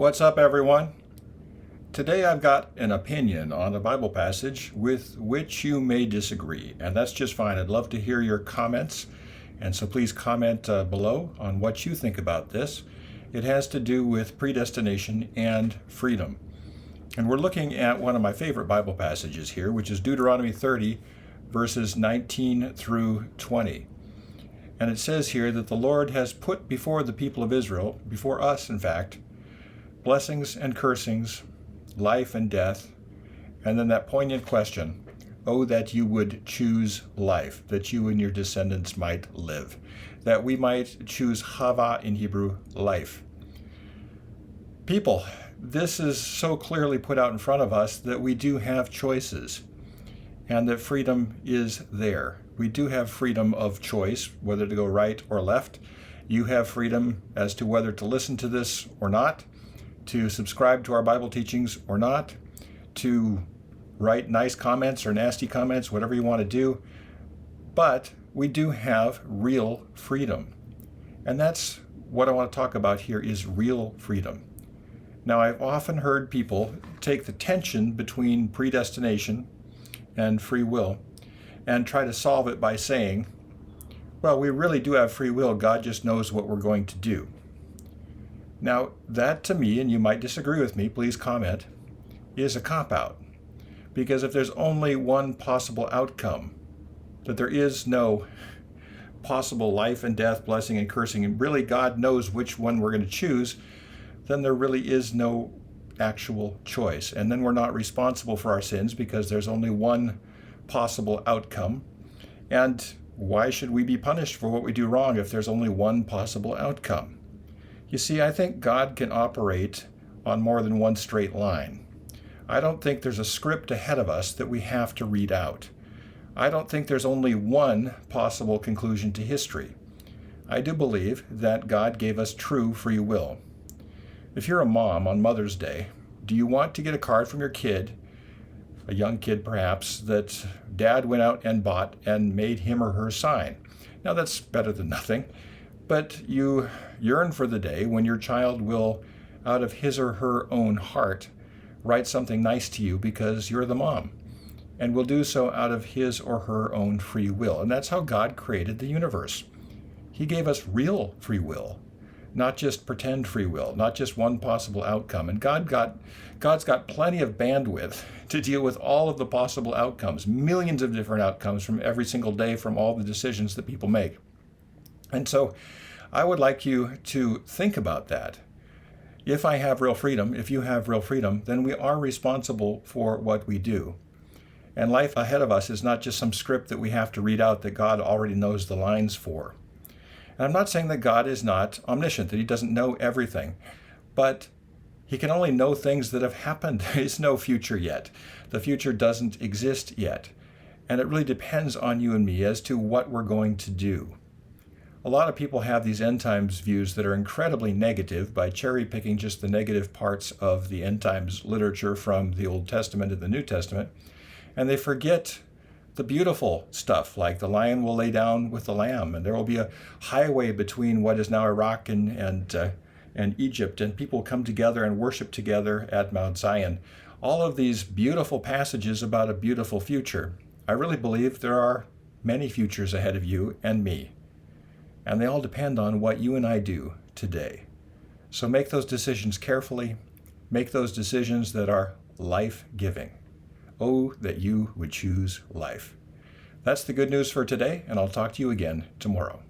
What's up, everyone? Today I've got an opinion on a Bible passage with which you may disagree, and that's just fine. I'd love to hear your comments, and so please comment below on what you think about this. It has to do with predestination and freedom. And we're looking at one of my favorite Bible passages here, which is Deuteronomy 30, verses 19 through 20. And it says here that the Lord has put before the people of Israel, before us in fact, blessings and cursings, life and death, and then that poignant question, oh, that you would choose life, that you and your descendants might live, that we might choose Hava in Hebrew, life. People, this is so clearly put out in front of us that we do have choices and that freedom is there. We do have freedom of choice, whether to go right or left. You have freedom as to whether to listen to this or not, to subscribe to our Bible teachings or not, to write nice comments or nasty comments, whatever you want to do. But we do have real freedom. And that's what I want to talk about here is real freedom. Now, I've often heard people take the tension between predestination and free will and try to solve it by saying, well, we really do have free will. God just knows what we're going to do. Now, that to me, and you might disagree with me, please comment, is a cop-out. Because if there's only one possible outcome, that there is no possible life and death, blessing and cursing, and really God knows which one we're going to choose, then there really is no actual choice. And then we're not responsible for our sins because there's only one possible outcome. And why should we be punished for what we do wrong if there's only one possible outcome? You see, I think God can operate on more than one straight line. I don't think there's a script ahead of us that we have to read out. I don't think there's only one possible conclusion to history. I do believe that God gave us true free will. If you're a mom on Mother's Day, do you want to get a card from your kid, a young kid perhaps, that dad went out and bought and made him or her sign? Now that's better than nothing. But you yearn for the day when your child will, out of his or her own heart, write something nice to you because you're the mom, and will do so out of his or her own free will. And that's how God created the universe. He gave us real free will, not just pretend free will, not just one possible outcome. And God's got plenty of bandwidth to deal with all of the possible outcomes, millions of different outcomes from every single day from all the decisions that people make. And so I would like you to think about that. If I have real freedom, if you have real freedom, then we are responsible for what we do. And life ahead of us is not just some script that we have to read out that God already knows the lines for. And I'm not saying that God is not omniscient, that he doesn't know everything, but he can only know things that have happened. There is no future yet. The future doesn't exist yet. And it really depends on you and me as to what we're going to do. A lot of people have these end times views that are incredibly negative by cherry picking just the negative parts of the end times literature from the Old Testament and the New Testament. And they forget the beautiful stuff, like the lion will lay down with the lamb, and there will be a highway between what is now Iraq and Egypt, and people come together and worship together at Mount Zion. All of these beautiful passages about a beautiful future. I really believe there are many futures ahead of you and me. And they all depend on what you and I do today. So make those decisions carefully. Make those decisions that are life-giving. Oh, that you would choose life. That's the good news for today, and I'll talk to you again tomorrow.